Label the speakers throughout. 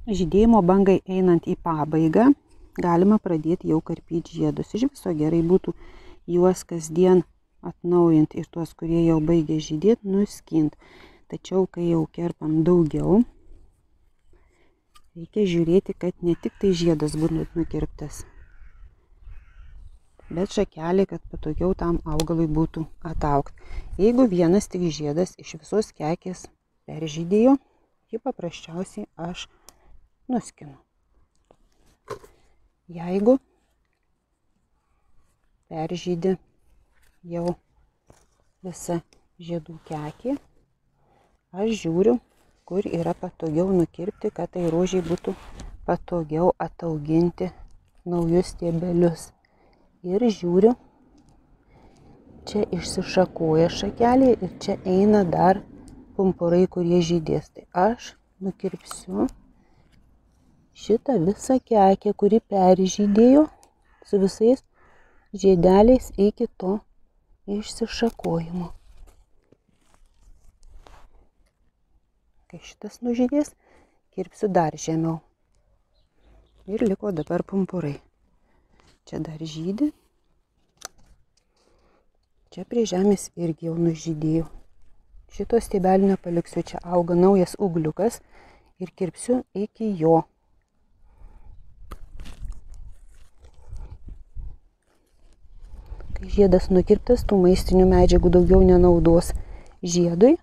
Speaker 1: Žydėjimo bangai einant į pabaigą galima pradėti jau karpyti žiedus. Iš viso gerai būtų juos kasdien atnaujinti ir tuos, kurie jau baigė žydėti, nuskinti. Tačiau, kai jau kerpam daugiau, reikia žiūrėti, kad ne tik tai žiedas būtų nukirptas, bet šakelė, kad patogiau tam augalui būtų ataugti. Jeigu vienas tik žiedas iš visos kekės peržydėjo, jį paprasčiausiai aš nuskinu. Jeigu peržydė jau visa žiedų kekė, aš žiūriu, kur yra patogiau nukirpti, kad tai rožiai būtų patogiau atauginti naujus stiebelius. Ir žiūriu, čia išsišakoja šakelė ir čia eina dar pumpurai, kurie žydės. Tai aš nukirpsiu šitą visą kekę, kuri peržydėjo su visais žiedeliais iki to išsišakojimo. Kai šitas nužydės, kirpsiu dar žemiau. Ir liko dabar pumpurai. Čia dar žydi. Čia prie žemės irgi jau nužydėjo. Šito stiebelio nepaliksiu, čia auga naujas ūgliukas ir kirpsiu iki jo. Kai žiedas nukirptas, tų maistinių medžiagų daugiau nenaudos žiedui,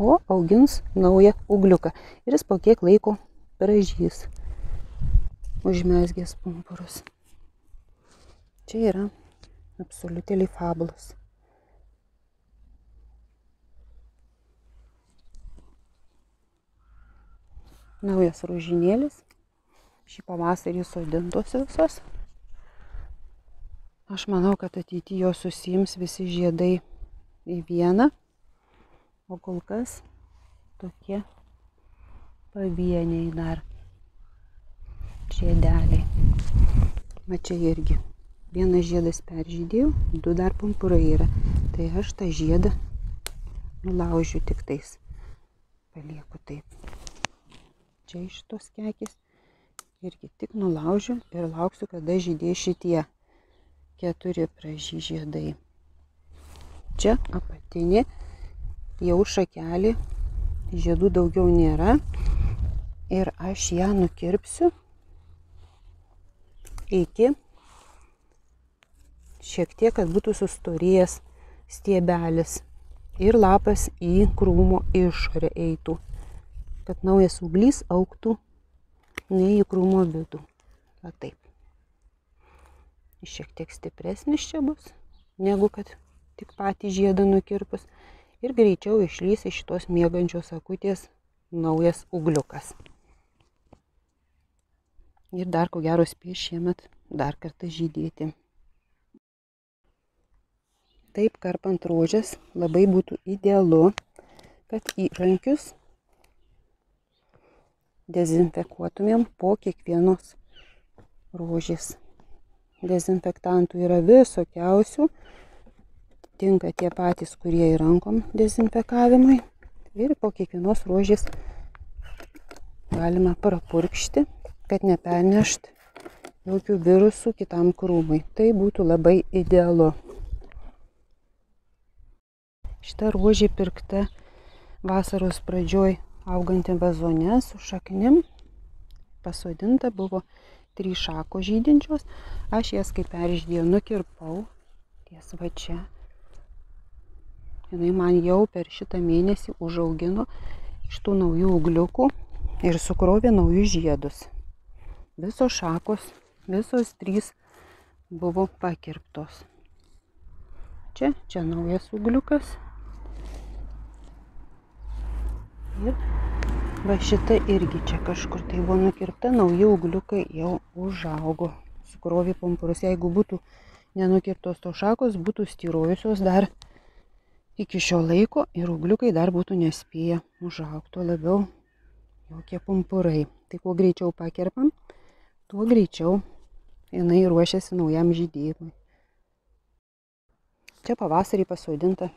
Speaker 1: o augins naują ūgliuką. Ir jis po kiek laiko pražys, užmezgęs pumpurus. Čia yra absoliutėliai fabulas. Naujas rožinėlis. Šį pavasarį sodintos visos. Aš manau, kad ateityje jos susiims visi žiedai į vieną. O kol kas tokie pavieniai dar žiedeliai. Va čia irgi. Vienas žiedas peržydėjau, 2 dar pumpurai yra. Tai aš tą žiedą nulaužiu tik tais. Palieku taip. Čia iš tos kekės irgi tik nulaužiu ir lauksiu, kada žydės šitie 4 pražy žiedai. Čia apatinė jau šakelė, žiedų daugiau nėra ir aš ją nukirpsiu iki šiek tiek, kad būtų sustorėjęs stiebelis ir lapas į krūmo išorę eitų, kad naujas ūglys augtų ne į krūmo vidų. Va taip. Šiek tiek stipresnis čia bus, negu kad tik patį žiedą nukirpus. Ir greičiau išlys iš šitos miegančios akutės naujas ūgliukas. Ir dar ko gero spės šiemet dar kartą žydėti. Taip, karpant rožes labai būtų idealu, kad įrankius dezinfekuotumėm po kiekvienos rožės. Dezinfektantų yra visokiausių. Tinka tie patys, kurie ir rankom dezinfekavimui. Ir po kiekvienos rožės galima prapurkšti, kad nepernešt jokių virusų kitam krūmui. Tai būtų labai idealu. Šita rožė pirkta vasaros pradžioj auganti vazone su šaknim. Pasodinta buvo 3 šakos žydinčios. Aš jas kaip peržydėjau nukirpau ties va čia. Jinai man jau per šitą mėnesį užaugino iš tų naujų ūgliukų ir sukrovė naujus žiedus. Visos šakos, visos 3 buvo pakirptos. Čia naujas ūgliukas. Ir va šita irgi čia kažkur tai buvo nukirpta, nauji ūgliukai jau užaugo. Sukrovė pumpurus. Jeigu būtų nenukirptos tos šakos, būtų styrojusios dar iki šio laiko ir ūgliukai dar būtų nespėję užaugti, labiau jokie pumpurai. Tai kuo greičiau pakerpam, tuo greičiau jinai ruošiasi naujam žydėjimui. Čia pavasarį pasodinta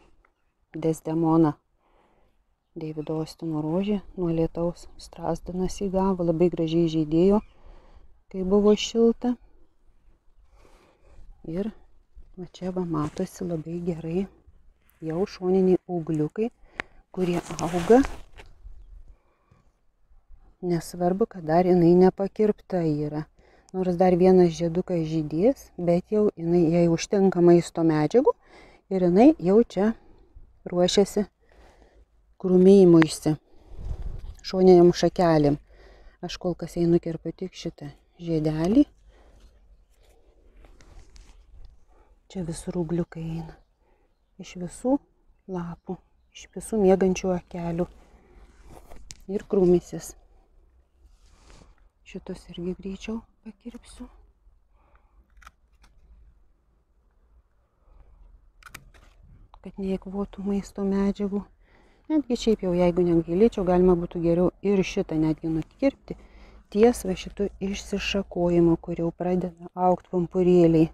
Speaker 1: desdemona. Deivido Ostino rožė nuo lietaus strazdanas įgavo, labai gražiai žydėjo, kai buvo šilta. Ir va čia va matosi labai gerai jau šoniniai ūgliukai, kurie auga. Nesvarbu, kad dar jinai nepakirpta yra. Nors dar vienas žiedukas žydės, bet jau jai užtenka maisto medžiagų ir jinai jau čia ruošiasi krūmėjimuisi šoniniam šakelėm. Aš kol kas jai nukerpu tik šitą žiedelį. Čia visur ūgliukai eina. Iš visų lapų, iš visų miegančių akelių ir krūmysis. Šitus irgi greičiau pakirpsiu. Kad neeikvotų maisto medžiagų. Netgi šiaip jau, jeigu negailėčiau, galima būtų geriau ir šitą netgi nukirpti ties va šitų išsišakojimų, kur jau pradeda augti pumpurėliai.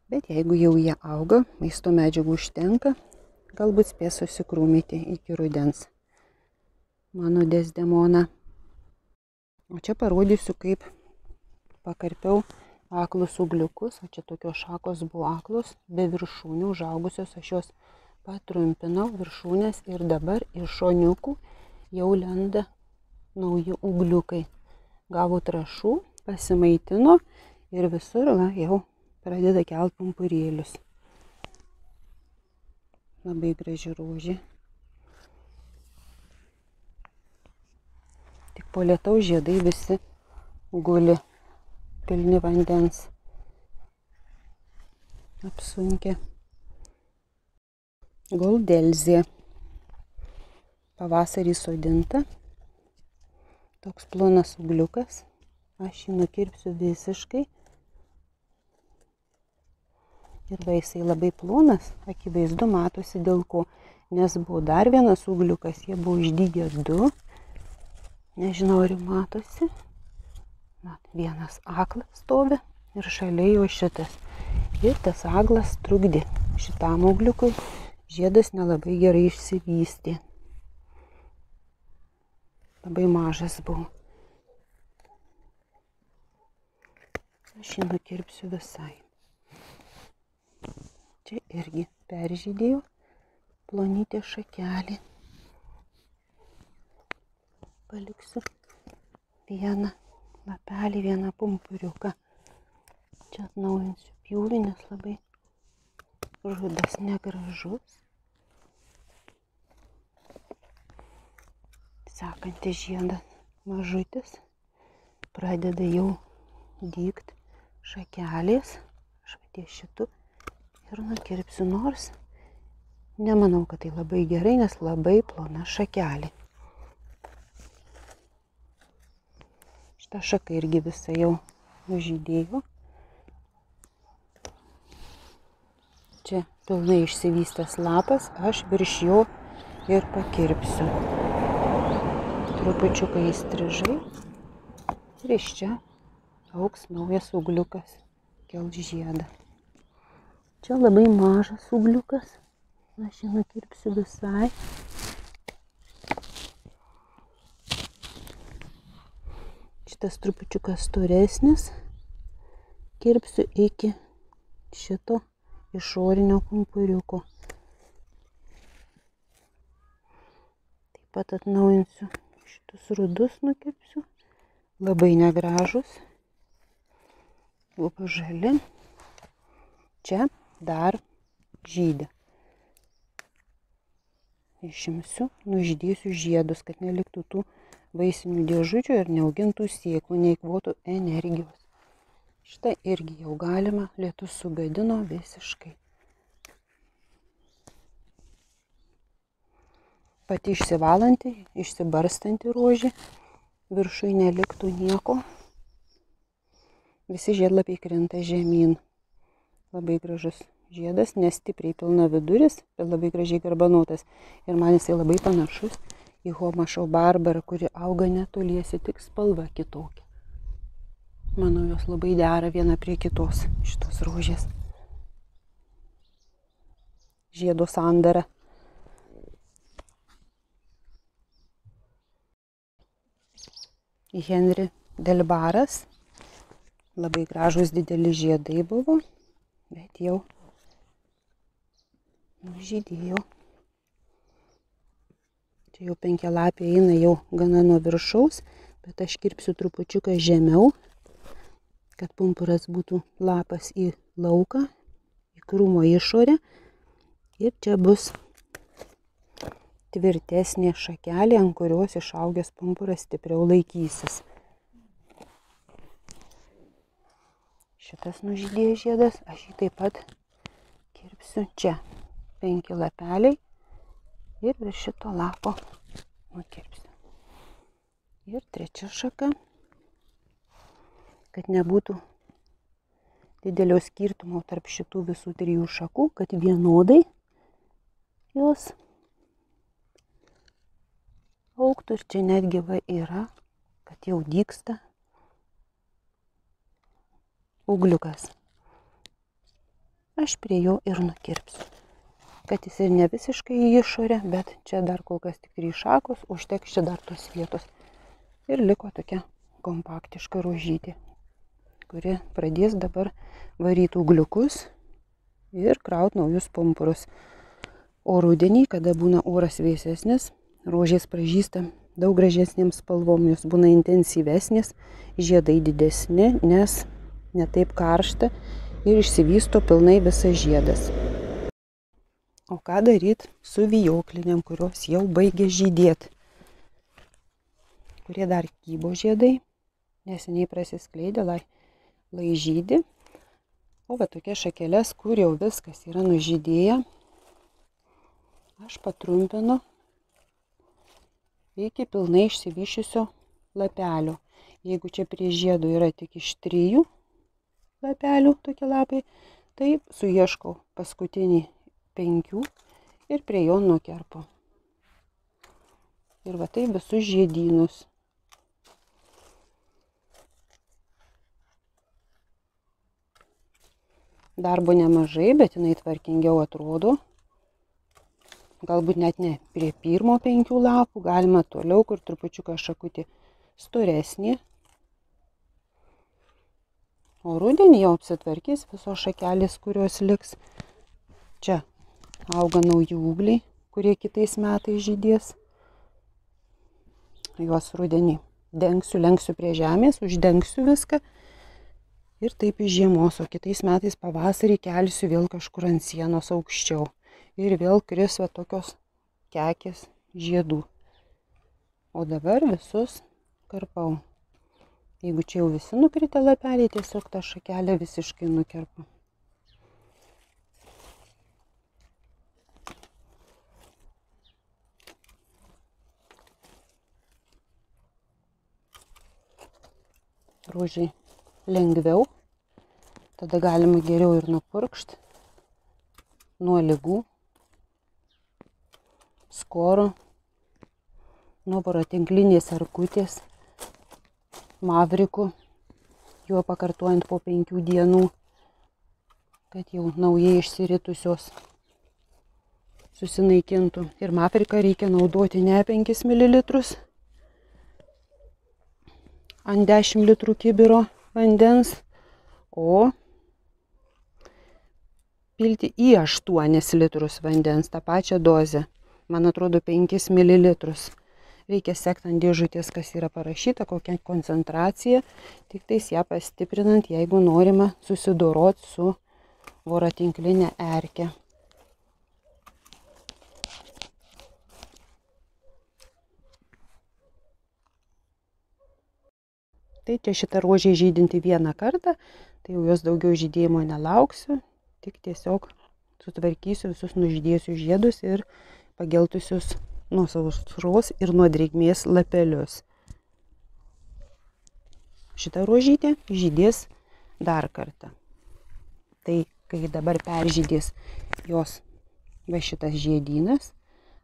Speaker 1: Bet jeigu jau jie auga, maisto medžiagų užtenka, galbūt spės susikrūmyti iki rudens. Mano Desdemona. O čia parodysiu, kaip pakarpiau aklus ūgliukus. O čia tokios šakos buvo aklos, be viršūnių užaugusios. Aš juos patrumpinau viršūnės ir dabar iš šoniukų jau lenda nauji ūgliukai. Gavo trąšų, pasimaitino ir visur jau pradeda kelt pumpurėlius. Labai graži rožė. Tik po lietaus žiedai visi guli pilni vandens. Apsunkę. Goldelzė. Pavasarį sodinta. Toks plonas ūgliukas. Aš jį nukirpsiu visiškai. Ir va jisai labai plonas, akivaizdu matosi dėl ko, nes buvo dar vienas ūgliukas, jie buvo išdygę du, nežinau ar matosi, vienas aklas stovi ir šalia jo šitas. Ir tas aklas trukdė šitam ūgliukui, žiedas nelabai gerai išsivystė. Labai mažas buvo. Aš jį nukirpsiu visai. Čia irgi peržydėjau plonytė šakelį. Paliksiu vieną lapelį, vieną pumpuriuką. Čia atnaujinsiu pjūvį, nes labai rudas negražus. Sekantis žiedas mažutis pradeda jau dygt šakelės. Aš ties šitų ir nukirpsiu, nors nemanau, kad tai labai gerai, nes labai plona šakelė. Šitą šaką irgi visą jau nužydėjo. Čia pilnai išsivystęs lapas, aš virš jo ir pakirpsiu. Trupučiuką įstrižai ir iš čia augs naujas ūgliukas, kels žiedą. Čia labai mažas ūgliukas, aš jį nukirpsiu visai. Šitas trupučiukas storesnis, kirpsiu iki šito išorinio pumpuriuko. Taip pat atnaujinsiu šitus rudus, nukirpsiu, labai negražus, buvo žali. Čia dar žydė. Išimsiu, nužydėsiu žiedus, kad neliktų tų vaisinių dėžučių ir neaugintų sėklų, neeikvotų energijos. Šitą irgi jau galima, lietus sugadino visiškai. Pati išsivalanti, išsibarstanti rožė, viršui neliktų nieko. Visi žiedlapiai krinta žemyn. Labai gražus žiedas, nestipriai pilna viduris, bet labai gražiai garbanotas. Ir man jisai labai panašus į Homašau barbarą, kuri auga netoliese, tik spalva kitokia. Manau, jos labai dera viena prie kitos šitos rožės. Žiedo sandara. Henry Delbaras. Labai gražus dideli žiedai buvo, bet jau nužydėjo. Čia jau penkialapė eina jau gana nuo viršaus, bet aš kirpsiu trupučiuką žemiau, kad pumpuras būtų lapas į lauką, į krūmo išorę. Ir čia bus tvirtesnė šakelė, ant kurios išaugęs pumpuras stipriau laikysis. Šitas nužydėjo žiedas, aš jį taip pat kirpsiu čia. 5 lapeliai ir virš šito lapo nukirpsiu. Ir trečia šaka, kad nebūtų didelio skirtumo tarp šitų visų 3 šakų, kad vienodai jos augtų. Ir čia netgi va yra, kad jau dygsta ūgliukas. Aš prie jo ir nukirpsiu, kad jis ir ne visiškai į išorę, bet čia dar kol kas tik 3 šakos, užteks čia dar tos vietos. Ir liko tokia kompaktiška rožytė, kuri pradės dabar varyti ūgliukus ir kraut naujus pumpurus. O rudenį, kada būna oras vėsesnis, rožės pražysta daug gražesnėm spalvom, jos būna intensyvesnės, žiedai didesni, nes ne taip karšta ir išsivysto pilnai visas žiedas. O ką daryti su vijoklinėm, kurios jau baigia žydėti, kurie dar kybo žiedai, neseniai prasiskleidė, lai žydi. O va tokia šakelės, kur jau viskas yra nužydėję, aš patrumpinu iki pilnai išsivyšiusio lapelio. Jeigu čia prie žiedų yra tik iš 3 lapelių tokie lapai, tai suieškau paskutinį 5 ir prie jo nukerpu. Ir va tai visus žiedynus. Darbo nemažai, bet jinai tvarkingiau atrodo. Galbūt net ne prie pirmo 5 lapų, galima toliau, kur trupučiuką šakutį storesnė. O rudenį jau apsitvarkys visos šakelės, kurios liks. Čia auga nauji ūgliai, kurie kitais metais žydės. Juos rudenį dengsiu, lenksiu prie žemės, uždengsiu viską. Ir taip iš žiemos, o kitais metais pavasarį kelsiu vėl kažkur ant sienos aukščiau. Ir vėl kris va tokios kekės žiedų. O dabar visus karpau. Jeigu čia jau visi nukritę lapeliai, tiesiog tą šakelę visiškai nukerpu. Rožiai lengviau, tada galima geriau ir nupurkšti nuo ligų, skoro, nuo voratinklinės erkutės, mavrikų, juo pakartojant po 5 dienų, kad jau naujai išsiritusios susinaikintų. Ir mavriką reikia naudoti ne 5 ml ant 10 litrų kibiro vandens, o pilti į 8 litrus vandens, tą pačią dozę. Man atrodo 5 ml. Reikia sekti ant dėžutės, kas yra parašyta, kokia koncentracija, tik tais ją pastiprinant, jeigu norima susidoroti su voratinklinė erke. Tai čia šitą rožę žydinti 1 kartą, tai jau jos daugiau žydėjimo nelauksiu, tik tiesiog sutvarkysiu visus nužydėjusius žiedus ir pageltusius nuo sausros ir nuo drėgmės lapelius. Šita rožytė žydės dar kartą. Tai kai dabar peržydės jos va šitas žiedynas,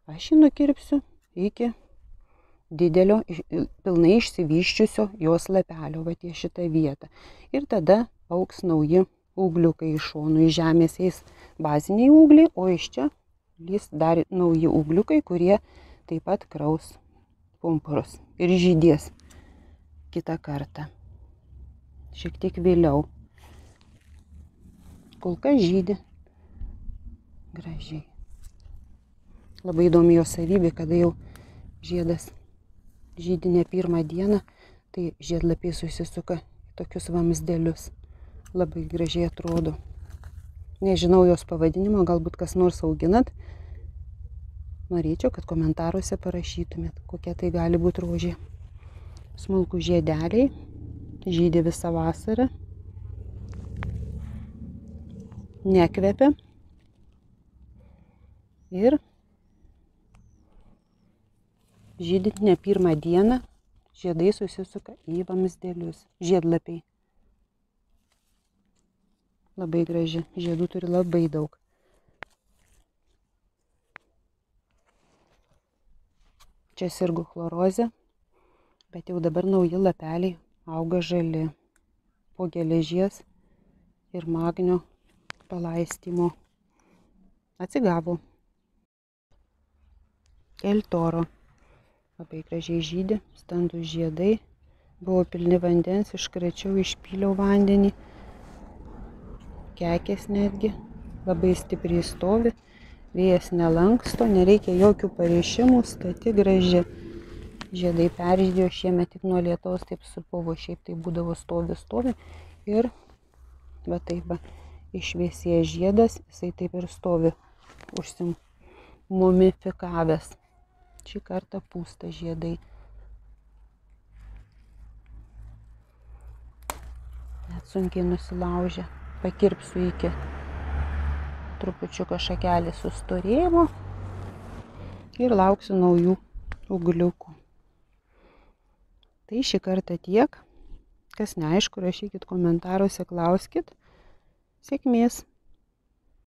Speaker 1: aš jį nukirpsiu iki didelio, pilnai išsivyščiusio jos lapelio, va ties šitą vietą. Ir tada augs nauji ūgliukai iš šonų. Iš žemės eis baziniai ūgliai, o iš čia lys dar nauji ūgliukai, kurie taip pat kraus pumpurus ir žydės. kitą kartą. Šiek tiek vėliau. Kol kas žydi gražiai. Labai įdomi jo savybė, kada jau žiedas žydi ne pirmą dieną, tai žiedlapiai susisuka į tokius vamzdelius. Labai gražiai atrodo. Nežinau jos pavadinimo, galbūt kas nors auginat. Norėčiau, kad komentaruose parašytumėt, kokia tai gali būti rožė. Smulkų žiedeliai, žydi visą vasarą, nekvepia ir žydint ne pirmą dieną, žiedai susisuka į vamzdelius, žiedlapiai. Labai graži, žiedų turi labai daug. Čia sirgo chlorozė, bet jau dabar nauji lapeliai auga žali po geležies ir magnio palaistymo. Atsigavo. Keltoro. Labai gražiai žydi, standūs žiedai. Buvo pilni vandens, iškračiau, išpyliau vandenį. Kekės netgi, labai stipriai stovi, vėjas nelanksto, nereikia jokių parišimų, stati graži. Žiedai peržydėjo šiemet tik nuo lietaus, taip supuvo, šiaip tai būdavo stovi ir va taip va, išvėsėjęs žiedas, jisai taip ir stovi užsimumifikavęs. Šį kartą pūsta žiedai. Net sunkiai nusilaužė. Pakirpsiu iki trupučiuką šakelį sustorėjimo ir lauksiu naujų ūgliukų. Tai šį kartą tiek. Kas neaišku, rašykit komentaruose, klauskit. Sėkmės!